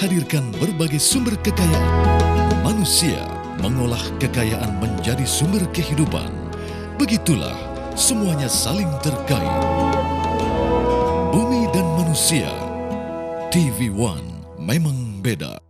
menghadirkan berbagai sumber kekayaan. Manusia mengolah kekayaan menjadi sumber kehidupan. Begitulah semuanya saling terkait. Bumi dan manusia, TV One memang beda.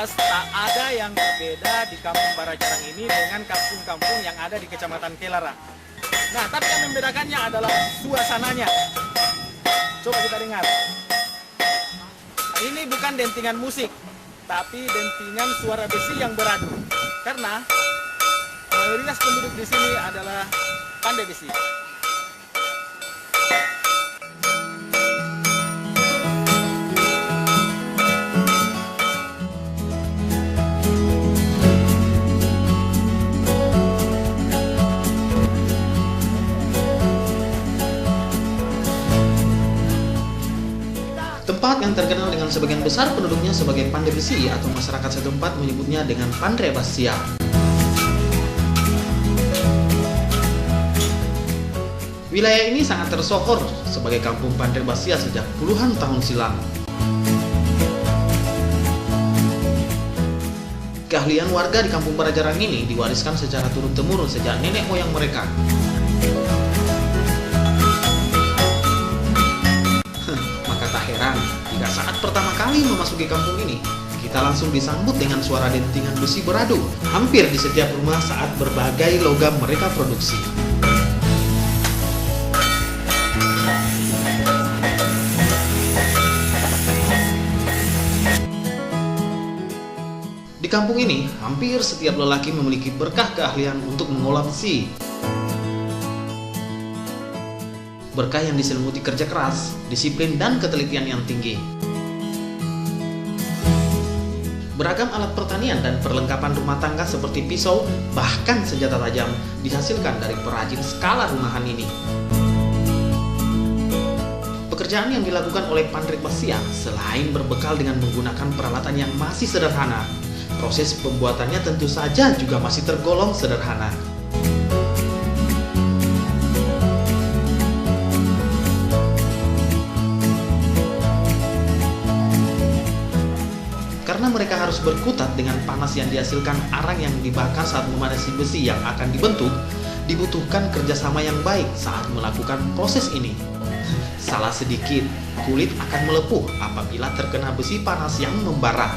Tak ada yang berbeda di Kampung Barajarang ini dengan kampung-kampung yang ada di Kecamatan Kelara. Nah, tapi yang membedakannya adalah suasananya. Coba kita dengar. Ini bukan dentingan musik, tapi dentingan suara besi yang beradu. Karena mayoritas penduduk di sini adalah pandai besi. Tempat yang terkenal dengan sebagian besar penduduknya sebagai pandai besi atau masyarakat setempat menyebutnya dengan Pandai Basia. Wilayah ini sangat tersohor sebagai kampung Pandai Basia sejak puluhan tahun silam. Keahlian warga di Kampung Barajarang ini diwariskan secara turun-temurun sejak nenek moyang mereka. Jika saat pertama kali memasuki kampung ini, kita langsung disambut dengan suara dentingan besi beradu hampir di setiap rumah saat berbagai logam mereka produksi. Di kampung ini, hampir setiap lelaki memiliki berkah keahlian untuk mengolah besi. Berkah yang diselimuti kerja keras, disiplin, dan ketelitian yang tinggi. Beragam alat pertanian dan perlengkapan rumah tangga seperti pisau, bahkan senjata tajam dihasilkan dari perajin skala rumahan ini. Pekerjaan yang dilakukan oleh Pandai Basia selain berbekal dengan menggunakan peralatan yang masih sederhana, proses pembuatannya tentu saja juga masih tergolong sederhana. Karena mereka harus berkutat dengan panas yang dihasilkan arang yang dibakar saat memanasi besi yang akan dibentuk, dibutuhkan kerjasama yang baik saat melakukan proses ini. Salah sedikit, kulit akan melepuh apabila terkena besi panas yang membara.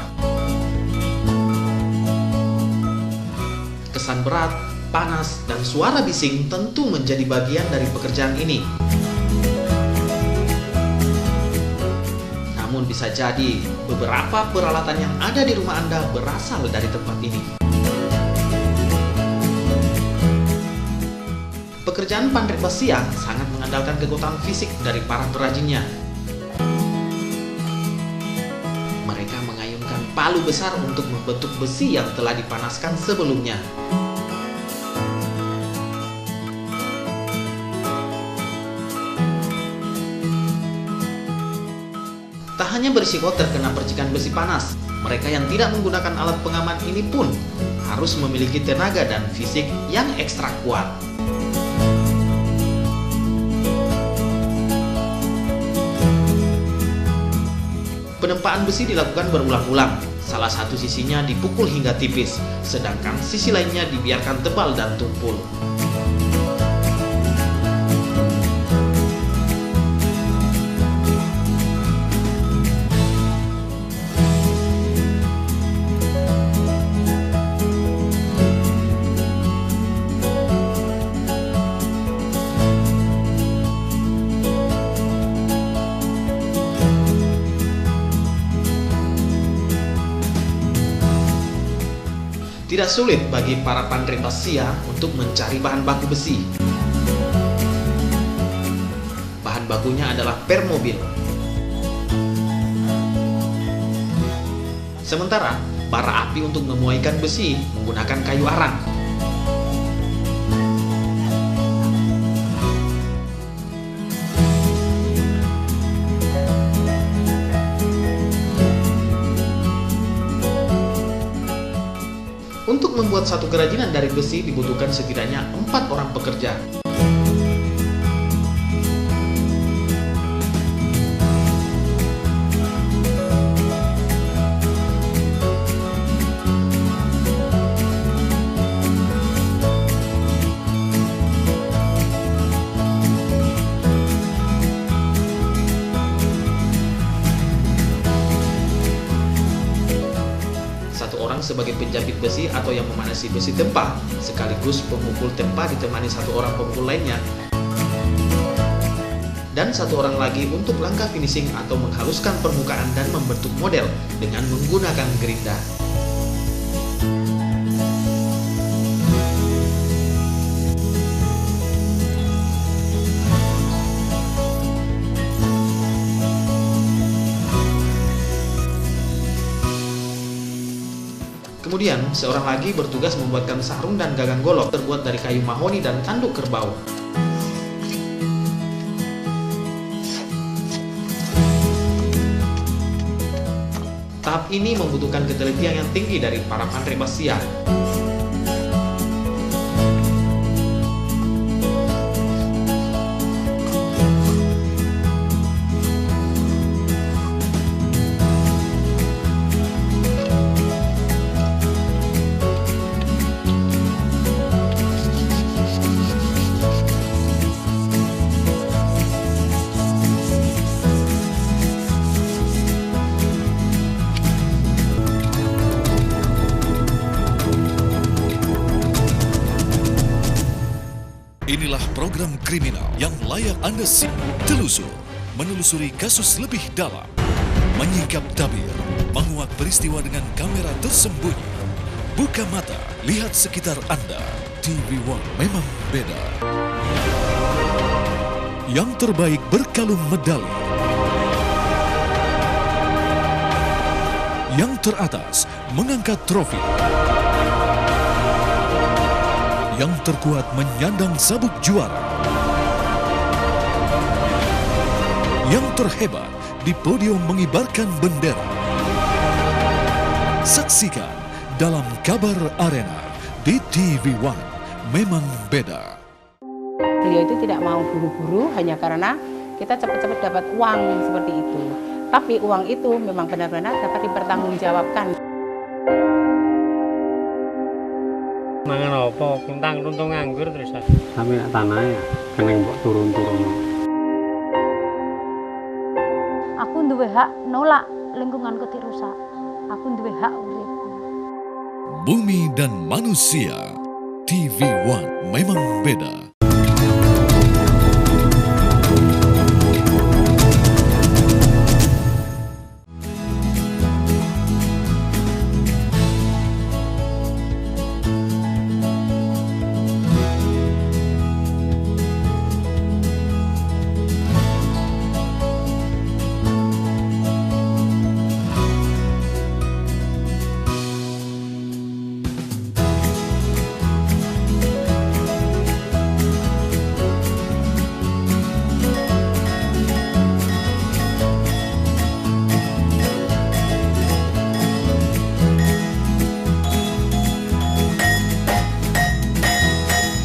Kesan berat, panas, dan suara bising tentu menjadi bagian dari pekerjaan ini. Namun bisa jadi beberapa peralatan yang ada di rumah Anda berasal dari tempat ini. Pekerjaan pandrik besian sangat mengandalkan kekuatan fisik dari para perajinnya. Mereka mengayunkan palu besar untuk membentuk besi yang telah dipanaskan sebelumnya. Tak hanya berisiko terkena percikan besi panas, mereka yang tidak menggunakan alat pengaman ini pun harus memiliki tenaga dan fisik yang ekstra kuat. Penempaan besi dilakukan berulang-ulang. Salah satu sisinya dipukul hingga tipis, sedangkan sisi lainnya dibiarkan tebal dan tumpul. Tidak sulit bagi para pandrik besian untuk mencari bahan baku besi. Bahan bakunya adalah permobil. Sementara, bara api untuk memuaikan besi menggunakan kayu arang. Untuk membuat satu kerajinan dari besi dibutuhkan setidaknya 4 orang pekerja. Satu orang sebagai penjepit besi atau yang memanasi besi tempa, sekaligus pemukul tempa ditemani satu orang pemukul lainnya, dan satu orang lagi untuk langkah finishing atau menghaluskan permukaan dan membentuk model dengan menggunakan gerinda. Kemudian, seorang lagi bertugas membuatkan sarung dan gagang golok terbuat dari kayu mahoni dan tanduk kerbau. Tahap ini membutuhkan ketelitian yang tinggi dari para pandrik besian. Inilah program kriminal yang layak Anda simak. Telusur, menelusuri kasus lebih dalam, menyingkap tabir, menguak peristiwa dengan kamera tersembunyi. Buka mata, lihat sekitar Anda. TV One memang beda. Yang terbaik berkalung medali. Yang teratas mengangkat trofi. Yang terkuat menyandang sabuk juara. Yang terhebat di podium mengibarkan bendera. Saksikan dalam Kabar Arena di TV One. Memang beda. Beliau itu tidak mau buru-buru hanya karena kita cepat-cepat dapat uang seperti itu. Tapi uang itu memang benar-benar dapat dipertanggungjawabkan. Mangan apa, kuntang runtung nganggur terus sampai tanahnya kena mbok turun-turun. hak nolak lingkunganku dirusak. Aku duwe hak urip. Bumi dan Manusia, TV One memang beda.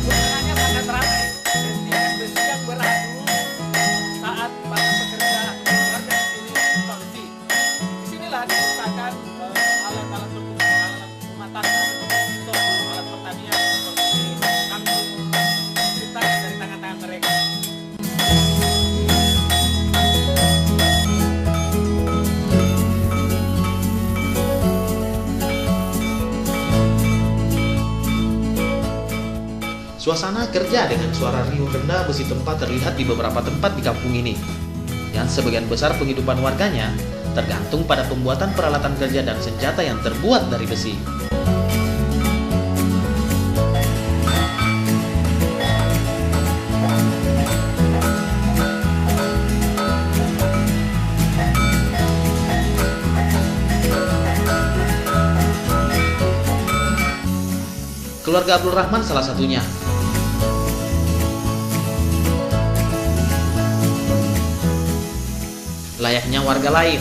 Suasananya sangat ramai. Besi yang beradu saat para pekerja warga di sini kondisi. Di sinilah diciptakan alat-alat rumah tangga seperti pisau, alat pertanian seperti kangkung, diciptakan dari tangan-tangan mereka. Suasana kerja dengan suara riuh rendah besi tempat terlihat di beberapa tempat di kampung ini. Yang sebagian besar penghidupan warganya tergantung pada pembuatan peralatan kerja dan senjata yang terbuat dari besi. Keluarga Abdul Rahman salah satunya. Layaknya warga lain,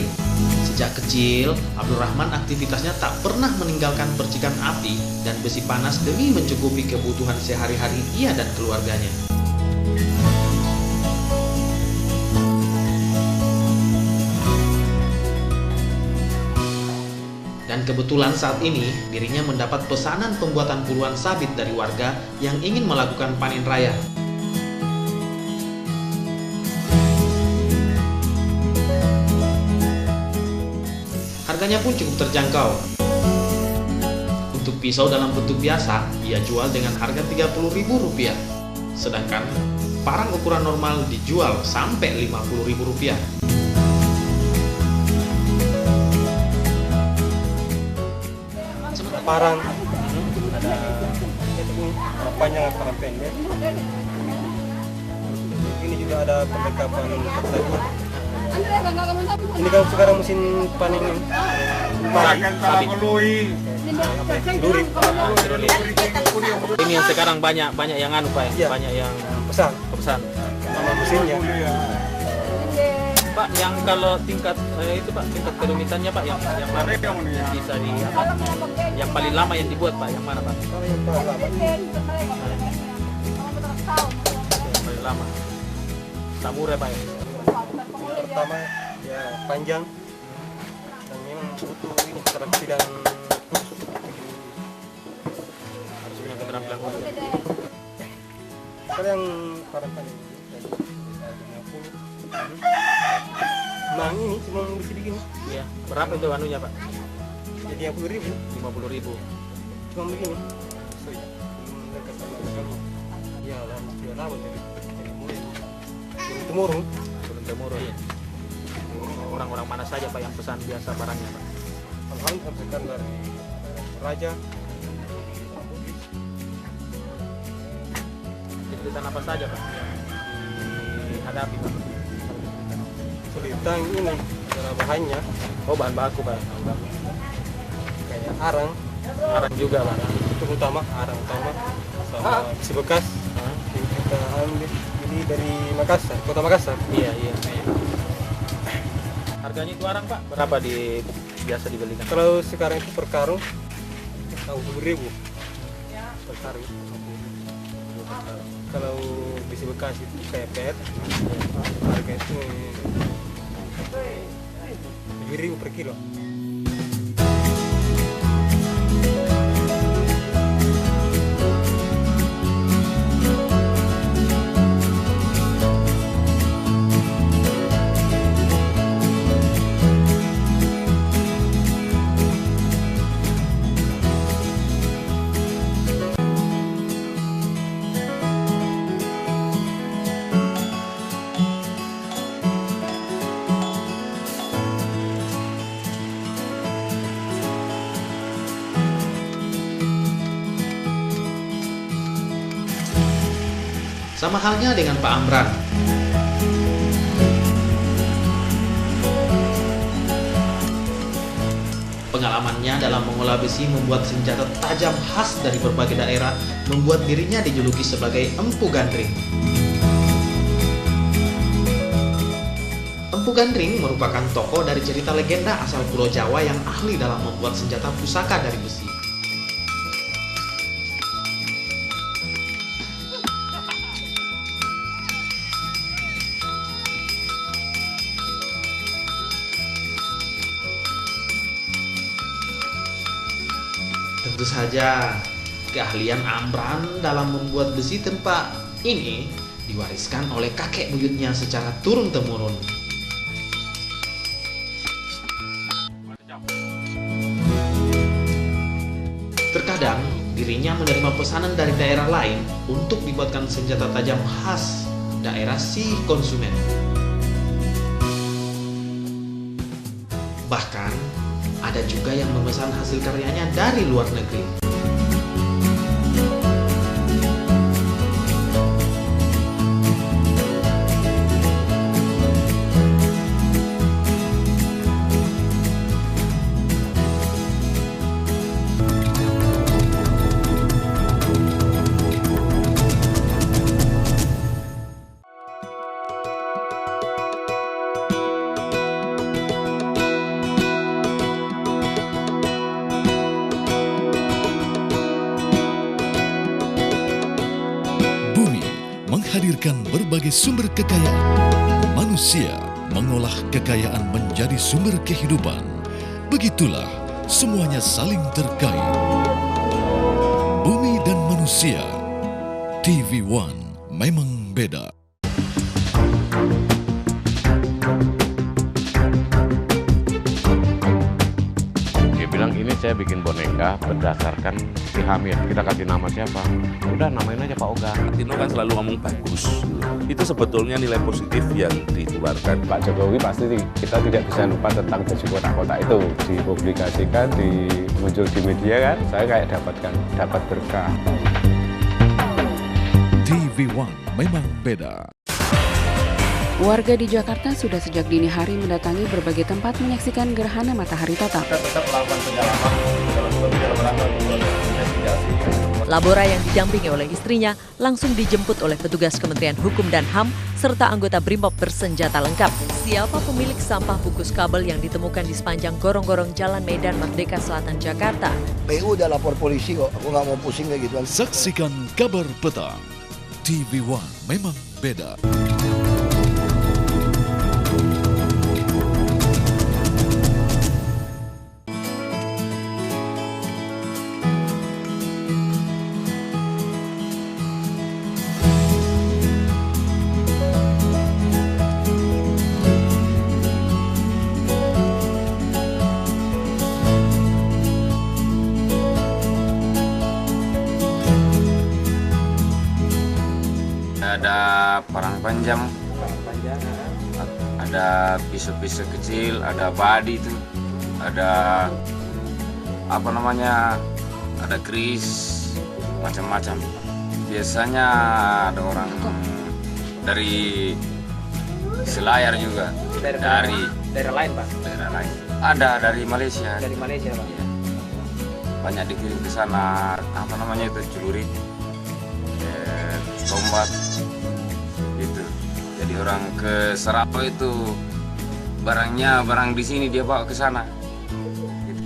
sejak kecil Abdul Rahman aktivitasnya tak pernah meninggalkan percikan api dan besi panas demi mencukupi kebutuhan sehari-hari ia dan keluarganya. Dan kebetulan saat ini dirinya mendapat pesanan pembuatan puluhan sabit dari warga yang ingin melakukan panen raya. Harganya pun cukup terjangkau. Untuk pisau dalam bentuk biasa, ia jual dengan harga Rp30.000. Sedangkan parang ukuran normal dijual sampai Rp50.000. Parang ada parang panjang atau parang pendek. Ini juga ada perlengkapan saja. Ini kan sekarang musim panen ini. Duri. Ini yang sekarang banyak yang anu Pak, Iya. banyak yang Pesan pesan. sama mesinnya. Pak, yang kalau tingkat itu Pak, tingkat kerumitannya Pak, yang mana yang bisa di apa? Yang paling lama yang dibuat Pak, yang mana Pak? Kalau yang paling lama Yang paling lama. Samurai Pak. pertama ya panjang dan memang butuh ini terapi dan Harus punya keterampilan khusus. kalau yang parang panjang dari 50. Nah ini cuma besi begini Iya. Berapa itu anunya Pak? jadi 50.000 50.000. cuma begini. Belum dekat sama sekali. Ya lah sudah lama dari mulai turun temurun. Turun temurun. Orang-orang mana saja Pak yang pesan biasa barangnya Pak? Alhamdulillah pesan dari Raja. Kesulitan apa saja Pak yang dihadapi Pak? Kesulitan ini adalah bahannya Oh, bahan baku Pak. kayak arang. Arang juga Pak. Itu utama, arang utama sama besi bekas Hah? yang kita ambil ini dari Makassar, kota Makassar. Iya. Harganya itu arang Pak? Berapa biasa dibelikan? Kalau sekarang itu per karung 20.000 per karung. Kalau besi bekas itu kayak pet, harga itu 7.000 per kilo. Sama halnya dengan Pak Amran. Pengalamannya dalam mengolah besi membuat senjata tajam khas dari berbagai daerah membuat dirinya dijuluki sebagai Empu Gandring. Empu Gandring merupakan tokoh dari cerita legenda asal Pulau Jawa yang ahli dalam membuat senjata pusaka dari besi. Tentu saja, keahlian Amran dalam membuat besi tempa ini diwariskan oleh kakek buyutnya secara turun-temurun. Terkadang, dirinya menerima pesanan dari daerah lain untuk dibuatkan senjata tajam khas daerah si konsumen. Bahkan, ada juga yang memesan hasil karyanya dari luar negeri. Menghadirkan berbagai sumber kekayaan. Manusia mengolah kekayaan menjadi sumber kehidupan. Begitulah semuanya saling terkait. Bumi dan manusia. TV One memang beda. Bilang ini saya bikin boneka berdasarkan si Hamid. Kita kasih nama siapa? Udah namain aja Pak Oga. Tino kan selalu ngomong bagus. Itu sebetulnya nilai positif yang dikeluarkan. Pak Jokowi pasti kita tidak bisa lupa tentang baju kotak-kotak itu. Dipublikasikan, muncul di media kan. Saya kayak dapat berkah. TV One memang beda. Warga di Jakarta sudah sejak dini hari mendatangi berbagai tempat menyaksikan gerhana matahari total. Labora yang didampingi oleh istrinya langsung dijemput oleh petugas Kementerian Hukum dan HAM serta anggota Brimob bersenjata lengkap. Siapa pemilik sampah bungkus kabel yang ditemukan di sepanjang gorong-gorong Jalan Medan Merdeka Selatan, Jakarta? PU udah lapor polisi kok, aku nggak mau pusing kayak gitu. Saksikan kabar petang. TV One memang beda. Ada parang panjang, ada pisau-pisau kecil, ada badi itu, ada apa namanya, ada keris, macam-macam. Biasanya ada orang dari Selayar juga, dari daerah lain Pak? Daerah lain. Ada dari Malaysia. Dari Malaysia Pak? Iya. Banyak dikirim ke sana, apa namanya itu, celurit, tombak, gitu. Jadi orang ke Sarawak itu barang di sini dia bawa ke sana. Gitu.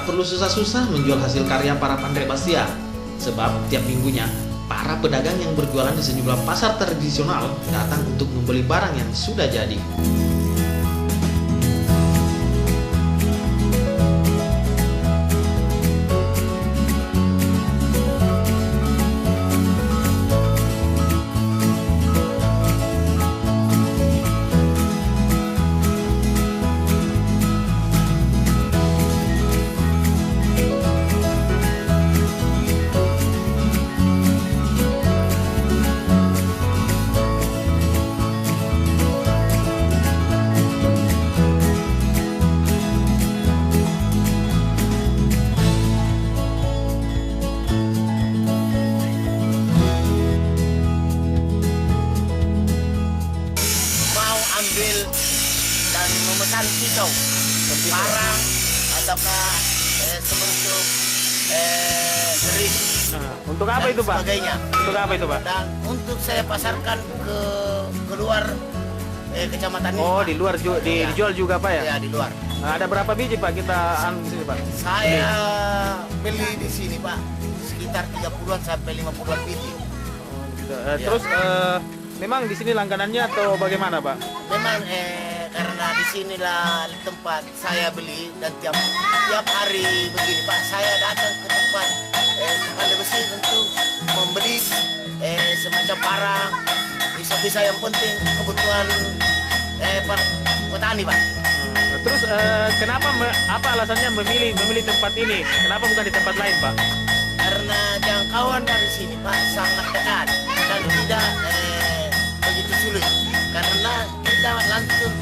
Tak perlu susah-susah menjual hasil karya para pandai Basia, sebab tiap minggunya para pedagang yang berjualan di sejumlah pasar tradisional datang untuk membeli barang yang sudah jadi. ambil dan memesan pisau, parang ataukah sebentuk keris. Untuk apa itu, Pak? Sebagainya. Untuk apa itu, Pak? Dan untuk saya pasarkan ke luar kecamatan ini. Oh, Pak. di luar dijual juga, Pak ya? Ya, di luar. Nah, ada berapa biji, Pak, kita di sini, Pak? Saya beli di sini, Pak, sekitar 30-an sampai 50-an biji. Terus memang di sini langganannya atau bagaimana, Pak? Memang karena di sinilah tempat saya beli dan tiap hari begini, Pak, saya datang ke tempat pandai besi untuk membeli semacam parang, bisa-bisa yang penting kebutuhan petani, Pak. Terus kenapa apa alasannya memilih tempat ini? Kenapa bukan di tempat lain, Pak? Karena jangkauan dari sini, Pak, sangat dekat dan tidak begitu sulit. Karena kita langsung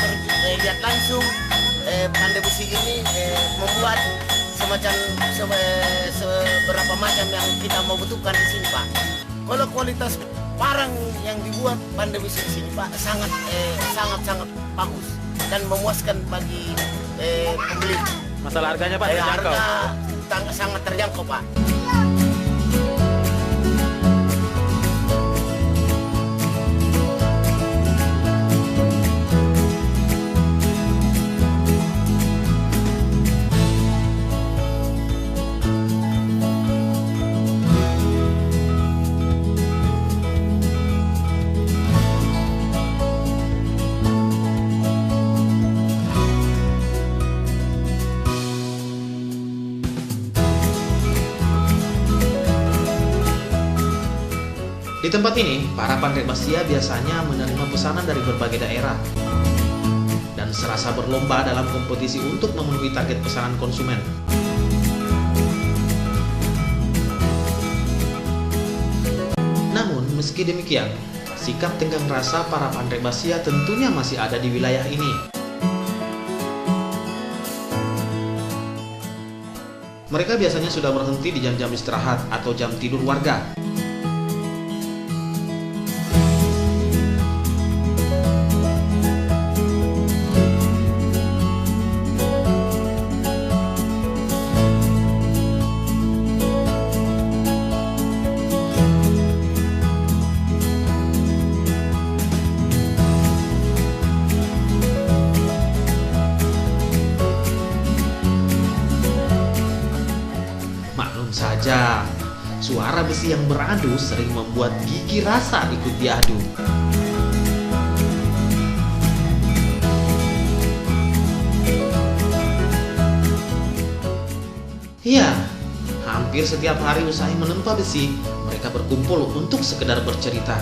lihat langsung pandai besi ini membuat semacam seberapa macam yang kita mau butuhkan di sini, Pak. Kalau kualitas parang yang dibuat pandai besi di sini, Pak, sangat bagus dan memuaskan bagi pembeli. Masalah harganya, Pak, terjangkau? Harga sangat terjangkau, Pak. Di tempat ini, para pandai Basia biasanya menerima pesanan dari berbagai daerah dan serasa berlomba dalam kompetisi untuk memenuhi target pesanan konsumen. Namun, meski demikian, sikap tenggang rasa para pandai Basia tentunya masih ada di wilayah ini. Mereka biasanya sudah berhenti di jam-jam istirahat atau jam tidur warga. Saja, suara besi yang beradu sering membuat gigi rasa ikut diadu. Ya, hampir setiap hari usai menempa besi, mereka berkumpul untuk sekedar bercerita.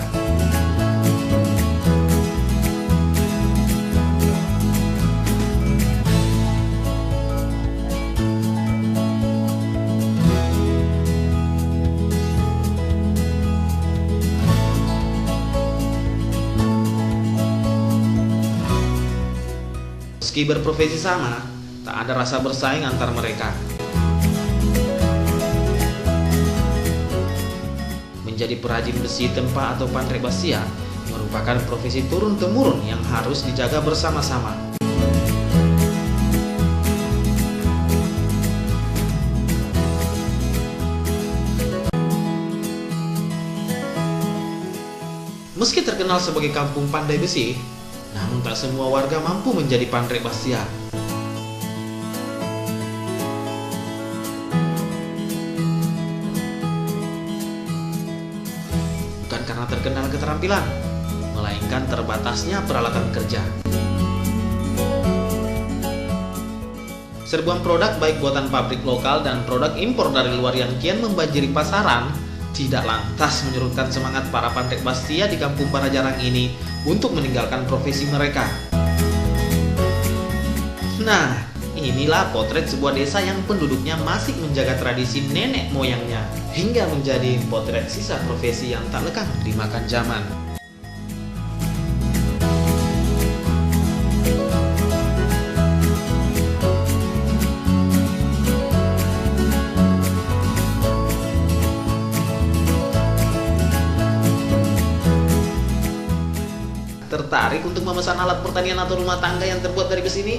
Meski berprofesi sama, tak ada rasa bersaing antar mereka. Menjadi perajin besi tempa atau pandai Basia merupakan profesi turun-temurun yang harus dijaga bersama-sama. Meski terkenal sebagai kampung pandai besi, namun tak semua warga mampu menjadi pandai Basia. terkendala keterampilan, melainkan terbatasnya peralatan kerja. Serbuan produk baik buatan pabrik lokal dan produk impor dari luar yang kian membanjiri pasaran tidak lantas menyurutkan semangat para pandek Bastia di kampung Parajarang ini untuk meninggalkan profesi mereka. Nah, inilah potret sebuah desa yang penduduknya masih menjaga tradisi nenek moyangnya hingga menjadi potret sisa profesi yang tak lekang dimakan zaman. Tertarik untuk memesan alat pertanian atau rumah tangga yang terbuat dari besi ini?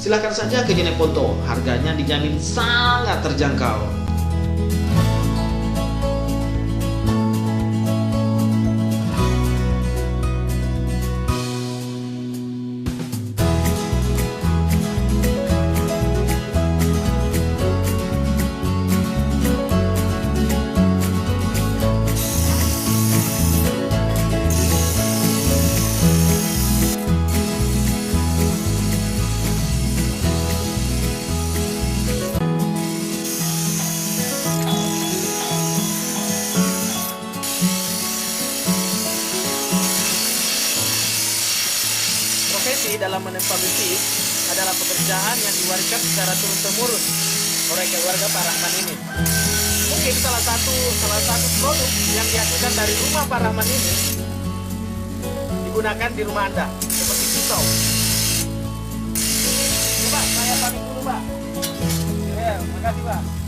Silahkan saja ke Jeneponto, harganya dijamin sangat terjangkau. Profesi dalam menempa besi adalah pekerjaan yang diwariskan secara turun-temurun oleh keluarga Pak Rahman ini. Mungkin salah satu produk yang dihasilkan dari rumah Pak Rahman ini digunakan di rumah Anda, seperti pisau. Coba saya pamit dulu, Pak. Ya, makasih, Pak.